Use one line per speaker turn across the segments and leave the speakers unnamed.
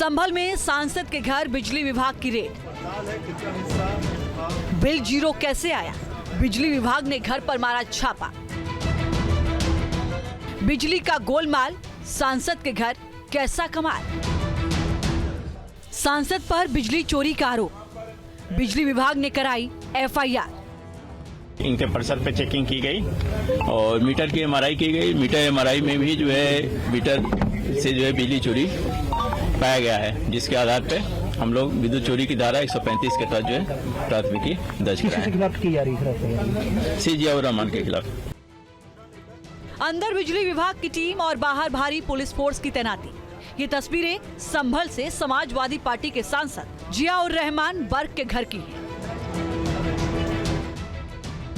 संभल में सांसद के घर बिजली विभाग की रेड। बिल जीरो कैसे आया, बिजली विभाग ने घर पर मारा छापा। बिजली का गोलमाल, सांसद के घर कैसा कमाल। सांसद पर बिजली चोरी का आरोप, बिजली विभाग ने कराई एफआईआर।
इनके परिसर पे चेकिंग की गई और मीटर की एमआरआई की गई। मीटर एमआरआई में भी जो है मीटर से जो है बिजली चोरी पाया गया है, जिसके आधार पे हम लोग विद्युत चोरी की धारा 135 के तहत जो है प्राथमिकी दर्ज कराए।
किसके खिलाफ की जा रही है?
सी जियाउर रहमान के खिलाफ।
अंदर बिजली विभाग की टीम और बाहर भारी पुलिस फोर्स की तैनाती। ये तस्वीरें संभल से समाजवादी पार्टी के सांसद जियाउर रहमान बर्क के घर की हैं।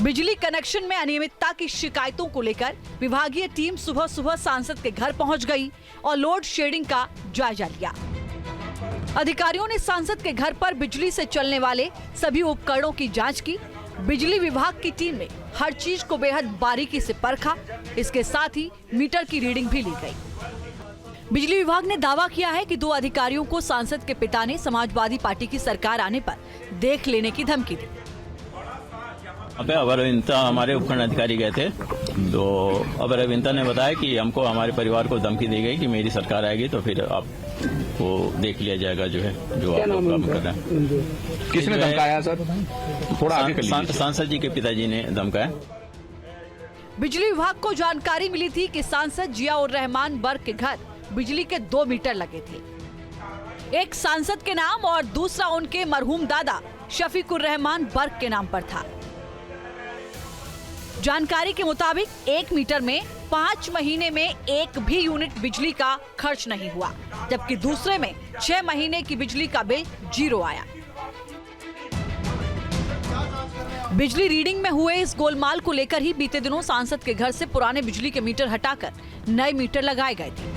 बिजली कनेक्शन में अनियमितता की शिकायतों को लेकर विभागीय टीम सुबह सुबह सांसद के घर पहुंच गई और लोड शेडिंग का जायजा लिया। अधिकारियों ने सांसद के घर पर बिजली से चलने वाले सभी उपकरणों की जांच की। बिजली विभाग की टीम ने हर चीज को बेहद बारीकी से परखा। इसके साथ ही मीटर की रीडिंग भी ली गई। बिजली विभाग ने दावा किया है कि 2 अधिकारियों को सांसद के पिता ने समाजवादी पार्टी की सरकार आने पर देख लेने की धमकी दी।
अबे अवरविंता हमारे उपखंड अधिकारी गए थे, तो अवरविंता ने बताया कि हमको हमारे परिवार को धमकी दी गई कि मेरी सरकार आएगी तो फिर आपको देख लिया जाएगा जो है जो आप लोग काम कर रहे हैं।
किसने धमकाया सर? थोड़ा आगे कर लीजिए।
सांसद जी के पिताजी ने धमकाया।
बिजली विभाग को जानकारी मिली थी कि सांसद जियाउर रहमान बर्क के घर बिजली के 2 मीटर लगे थे। एक सांसद के नाम और दूसरा उनके मरहूम दादा शफीकुर रहमान बर्क के नाम पर था। जानकारी के मुताबिक 1 मीटर में 5 महीने में 1 भी यूनिट बिजली का खर्च नहीं हुआ, जबकि दूसरे में 6 महीने की बिजली का बिल जीरो आया। बिजली रीडिंग में हुए इस गोलमाल को लेकर ही बीते दिनों सांसद के घर से पुराने बिजली के मीटर हटाकर नए मीटर लगाए गए थे।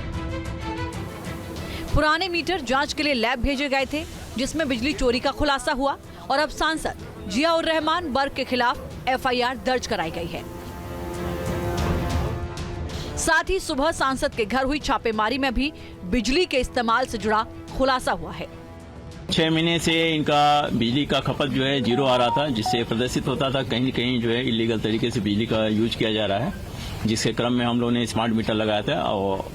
पुराने मीटर जांच के लिए लैब भेजे गए थे, जिसमें बिजली चोरी का खुलासा हुआ और अब सांसद जियाउर रहमान बर्क के खिलाफ एफआईआर दर्ज कराई गई है। साथ ही सुबह सांसद के घर हुई छापेमारी में भी बिजली के इस्तेमाल से जुड़ा खुलासा हुआ है।
6 महीने से इनका बिजली का खपत जो है जीरो आ रहा था, जिससे प्रदर्शित होता था कहीं कहीं जो है इलीगल तरीके से बिजली का यूज किया जा रहा है, जिसके क्रम में हम लोगों ने स्मार्ट मीटर लगाया था और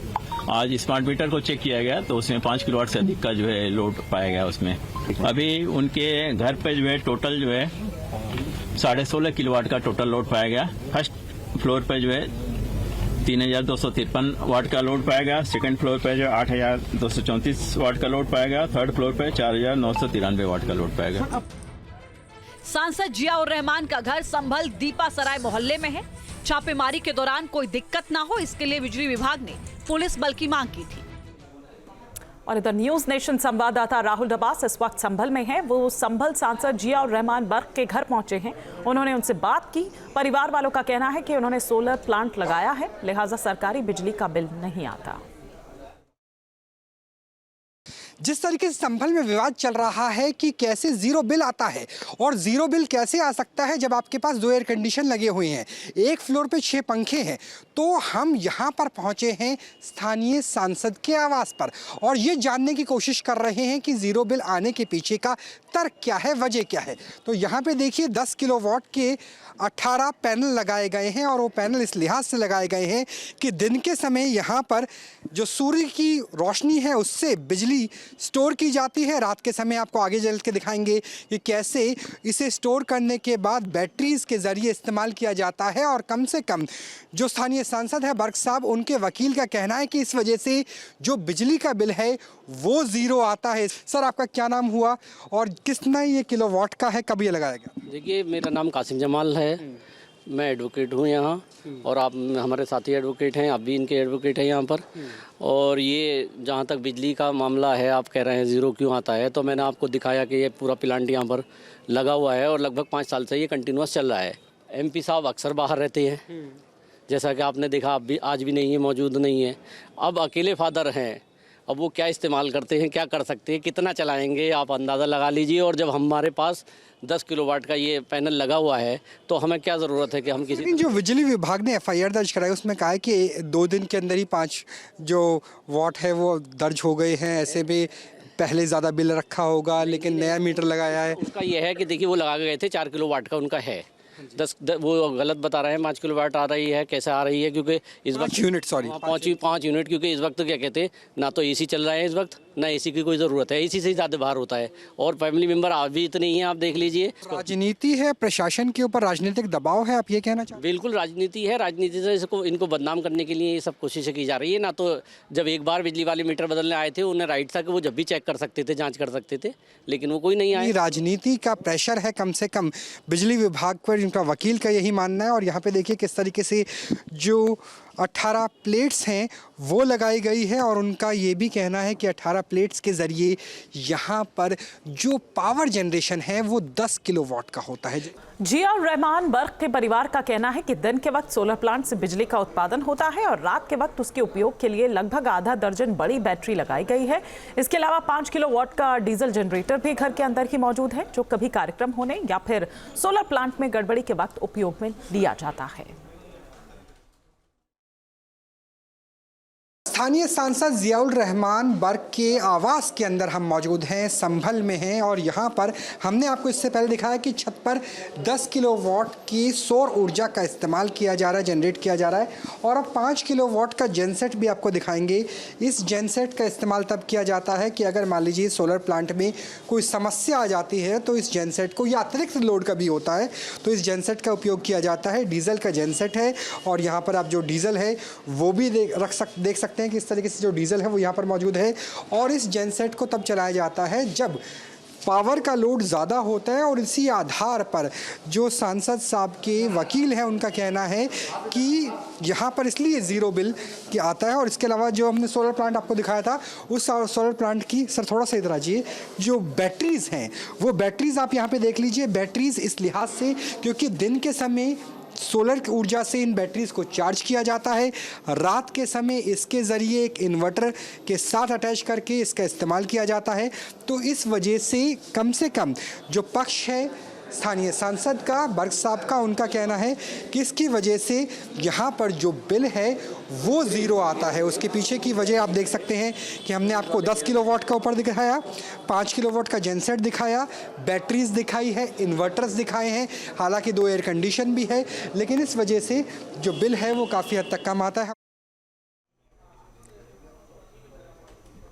आज स्मार्ट मीटर को चेक किया गया तो उसमें 5 किलोवाट से अधिक का जो है लोड पाया गया। उसमें अभी उनके घर पे जो है टोटल जो है 16.5 किलोवाट का टोटल लोड पाया गया। फर्स्ट फ्लोर पे जो है 3253 वाट का लोड पाया गया। सेकंड फ्लोर पे जो 8234 वाट का लोड पाया गया। थर्ड फ्लोर पे 4993 वाट का लोड पाया गया।
सांसद जियाउर रहमान का घर संभल दीपा सराय मोहल्ले में है। छापेमारी के दौरान कोई दिक्कत ना हो, इसके लिए बिजली विभाग ने पुलिस बल की मांग की थी।
और इधर न्यूज नेशन संवाददाता राहुल डबास इस वक्त संभल में है। वो संभल सांसद जियाउर रहमान बर्क के घर पहुंचे हैं। उन्होंने उनसे बात की। परिवार वालों का कहना है कि उन्होंने सोलर प्लांट लगाया है, लिहाजा सरकारी बिजली का बिल नहीं आता।
जिस तरीके से संभल में विवाद चल रहा है कि कैसे जीरो बिल आता है और जीरो बिल कैसे आ सकता है जब आपके पास 2 एयर कंडीशन लगे हुए हैं, 1 फ्लोर पे 6 पंखे हैं, तो हम यहाँ पर पहुँचे हैं स्थानीय सांसद के आवास पर और ये जानने की कोशिश कर रहे हैं कि जीरो बिल आने के पीछे का तर्क क्या है, वजह क्या है। तो यहाँ पे देखिए 10 किलोवाट के 18 पैनल लगाए गए हैं और वो पैनल इस लिहाज से लगाए गए हैं कि दिन के समय यहाँ पर जो सूर्य की रोशनी है उससे बिजली स्टोर की जाती है। रात के समय आपको आगे चल के दिखाएंगे कि कैसे इसे स्टोर करने के बाद बैटरीज के ज़रिए इस्तेमाल किया जाता है। और कम से कम जो स्थानीय सांसद है बर्क साहब, उनके वकील का कहना है कि इस वजह से जो बिजली का बिल है वो ज़ीरो आता है। सर, आपका क्या नाम हुआ और कितना ये किलोवाट का है, कब ये लगाया गया?
देखिए, मेरा नाम कासिम जमाल है, मैं एडवोकेट हूँ यहाँ और आप हमारे साथी एडवोकेट हैं, आप भी इनके एडवोकेट हैं यहाँ पर। और ये जहाँ तक बिजली का मामला है, आप कह रहे हैं ज़ीरो क्यों आता है, तो मैंने आपको दिखाया कि ये पूरा प्लांट यहाँ पर लगा हुआ है और लगभग 5 साल से ये कंटिन्यूस चल रहा है। एमपी साहब अक्सर बाहर रहते हैं, जैसा कि आपने देखा, अब भी आज भी नहीं है, मौजूद नहीं है। अब अकेले फादर हैं, अब वो क्या इस्तेमाल करते हैं, क्या कर सकते हैं, कितना चलाएंगे, आप अंदाज़ा लगा लीजिए। और जब हमारे पास 10 किलोवाट का ये पैनल लगा हुआ है तो हमें क्या ज़रूरत है कि हम किसी।
लेकिन जो बिजली विभाग ने एफआईआर दर्ज कराई उसमें कहा है कि 2 दिन के अंदर ही 5 जो वाट है वो दर्ज हो गए हैं। ऐसे में पहले ज़्यादा बिल रखा होगा लेकिन नया मीटर लगाया है।
उसका ये है कि देखिए वो लगा के गए थे 4 किलोवाट का उनका है, वो गलत बता रहे हैं, 5 किलोवाट आ रही है, कैसे आ रही है, क्योंकि इस वक्त
5 यूनिट, सॉरी
5 यूनिट, क्योंकि इस वक्त क्या कहते हैं ना तो एसी चल रहा है इस वक्त, ना एसी की कोई ज़रूरत है, एसी से ही ज़्यादा बाहर होता है, और फैमिली मेंबर आज भी इतने ही हैं, आप देख लीजिए।
राजनीति है, प्रशासन के ऊपर राजनीतिक दबाव है, आप ये कहना चाहते
बिल्कुल राजनीति है, राजनीति से इनको बदनाम करने के लिए ये सब कोशिशें की जा रही है। ना तो जब एक बार बिजली वाले मीटर बदलने आए थे उन्हें राइट था कि वो जब भी चेक कर सकते थे, जांच कर सकते थे, लेकिन वो कोई नहीं आया।
राजनीति का प्रेशर है कम से कम बिजली विभाग पर, जिनका वकील का यही मानना है। और यहाँ पे देखिए किस तरीके से जो 18 प्लेट्स हैं वो लगाई गई है, और उनका ये भी कहना है कि 18 प्लेट्स के ज़रिए यहाँ पर जो पावर जनरेशन है वो 10 किलोवाट का होता है।
जियाउर रहमान बर्क के परिवार का कहना है कि दिन के वक्त सोलर प्लांट से बिजली का उत्पादन होता है और रात के वक्त उसके उपयोग के लिए लगभग आधा दर्जन बड़ी बैटरी लगाई गई है। इसके अलावा 5 किलोवाट का डीजल जनरेटर भी घर के अंदर ही मौजूद है, जो कभी कार्यक्रम होने या फिर सोलर प्लांट में गड़बड़ी के वक्त उपयोग में लिया जाता है।
स्थानीय सांसद जियाउर रहमान बर्क के आवास के अंदर हम मौजूद हैं, संभल में हैं, और यहाँ पर हमने आपको इससे पहले दिखाया कि छत पर 10 किलोवाट की सौर ऊर्जा का इस्तेमाल किया जा रहा है, जनरेट किया जा रहा है। और अब 5 किलोवाट का जेनसेट भी आपको दिखाएंगे। इस जेनसेट का इस्तेमाल तब किया जाता है कि अगर मान लीजिए सोलर प्लांट में कोई समस्या आ जाती है तो इस जेनसेट को, या अतिरिक्त लोड का भी होता है तो इस जेनसेट का उपयोग किया जाता है। डीजल का जेनसेट है, और यहाँ पर आप जो डीजल है वो भी देख सकते हैं कि इस तरीके से जो डीजल है वो यहाँ पर मौजूद है। और इस जेनसेट को तब चलाया जाता है जब पावर का लोड ज़्यादा होता है, और इसी आधार पर जो सांसद साहब के वकील हैं उनका कहना है कि यहाँ पर इसलिए ज़ीरो बिल की आता है। और इसके अलावा जो हमने सोलर प्लांट आपको दिखाया था, उस सोलर प्लांट की, सर थोड़ा सा इधर आइए, जो बैटरीज़ हैं वो बैटरीज़ आप यहाँ पे देख लीजिए। बैटरीज़ इस लिहाज से क्योंकि दिन के समय सोलर ऊर्जा से इन बैटरीज़ को चार्ज किया जाता है, रात के समय इसके ज़रिए एक इन्वर्टर के साथ अटैच करके इसका इस्तेमाल किया जाता है। तो इस वजह से कम जो पक्ष है स्थानीय सांसद का, बर्क साहब का, उनका कहना है कि इसकी वजह से यहाँ पर जो बिल है वो ज़ीरो आता है। उसके पीछे की वजह आप देख सकते हैं कि हमने आपको 10 किलोवाट का ऊपर दिखाया, 5 किलोवाट का जेनसेट दिखाया, बैटरीज दिखाई है, इन्वर्टर्स दिखाए हैं, हालांकि 2 एयर कंडीशन भी है, लेकिन इस वजह से जो बिल है वो काफ़ी हद तक कम आता है।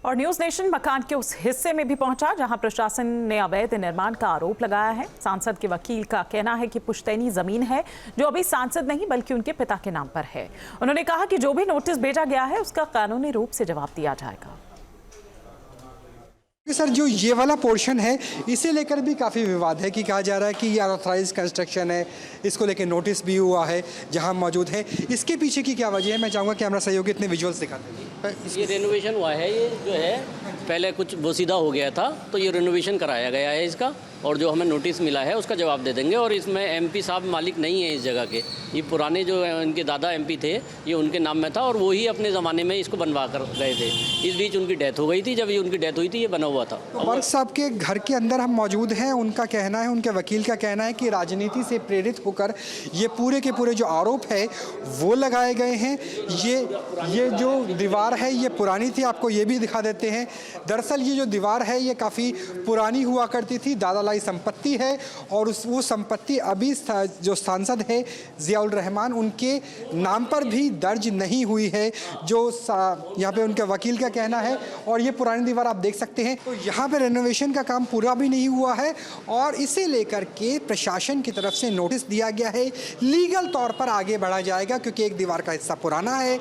और न्यूज नेशन मकान के उस हिस्से में भी पहुंचा जहां प्रशासन ने अवैध निर्माण का आरोप लगाया है। सांसद के वकील का कहना है कि पुश्तैनी जमीन है जो अभी सांसद नहीं बल्कि उनके पिता के नाम पर है। उन्होंने कहा कि जो भी नोटिस भेजा गया है उसका कानूनी रूप से जवाब दिया जाएगा।
सर जो ये वाला पोर्शन है इसे लेकर भी काफ़ी विवाद है कि कहा जा रहा है कि ये अनऑथराइज्ड कंस्ट्रक्शन है, इसको लेकर नोटिस भी हुआ है जहां मौजूद है। इसके पीछे की क्या वजह है? मैं चाहूँगा कि हमारा सहयोगी इतने विजुअल्स दिखाते हैं।
ये रेनोवेशन हुआ है, ये जो है पहले कुछ बोसीदा हो गया था तो ये रेनोवेशन कराया गया है इसका, और जो हमें नोटिस मिला है उसका जवाब दे देंगे। और इसमें एमपी साहब मालिक नहीं है इस जगह के, ये पुराने जो इनके दादा एमपी थे ये उनके नाम में था, और वो ही अपने ज़माने में इसको बनवा कर गए थे। इस बीच उनकी डेथ हो गई थी, जब ये उनकी डेथ हुई थी ये बना हुआ था।
बर्क साहब के घर के अंदर हम मौजूद हैं। उनका कहना है, उनके वकील का कहना है कि राजनीति से प्रेरित होकर ये पूरे के पूरे जो आरोप है वो लगाए गए हैं। ये जो दीवार है ये पुरानी थी, आपको ये भी दिखा देते हैं। दरअसल ये जो दीवार है ये काफ़ी पुरानी हुआ करती थी, दादालाई संपत्ति है, और वो संपत्ति अभी जो सांसद है जियाउर रहमान उनके नाम पर भी दर्ज नहीं हुई है, जो यहाँ पे उनके वकील का कहना है। और ये पुरानी दीवार आप देख सकते हैं। तो यहाँ पे रेनोवेशन का काम पूरा भी नहीं हुआ है, और इसे लेकर के प्रशासन की तरफ से नोटिस दिया गया है। लीगल तौर पर आगे बढ़ा जाएगा क्योंकि एक दीवार का हिस्सा पुराना है,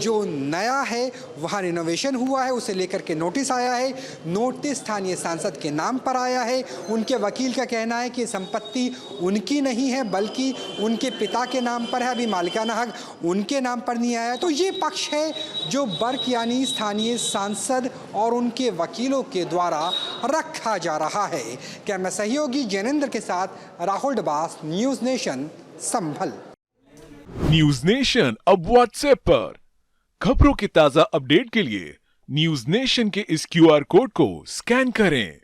जो नया है वहाँ रिनोवेशन हुआ है, उसे लेकर के नोटिस आया है। नोटिस स्थानीय सांसद के नाम पर आया है। उनके वकील का कहना है कि संपत्ति उनकी नहीं है बल्कि उनके पिता के नाम पर है, अभी मालिकाना हक उनके नाम पर नहीं आया। तो ये पक्ष है जो बर्क यानी स्थानीय सांसद और उनके वकीलों के द्वारा रखा जा रहा है। कैमरा सहयोगी जैनेंद्र के साथ राहुल डबास, न्यूज नेशन, संभल।
न्यूज नेशन अब व्हाट्सएप पर खबरों के ताजा अपडेट के लिए न्यूज नेशन के इस QR कोड को स्कैन करें।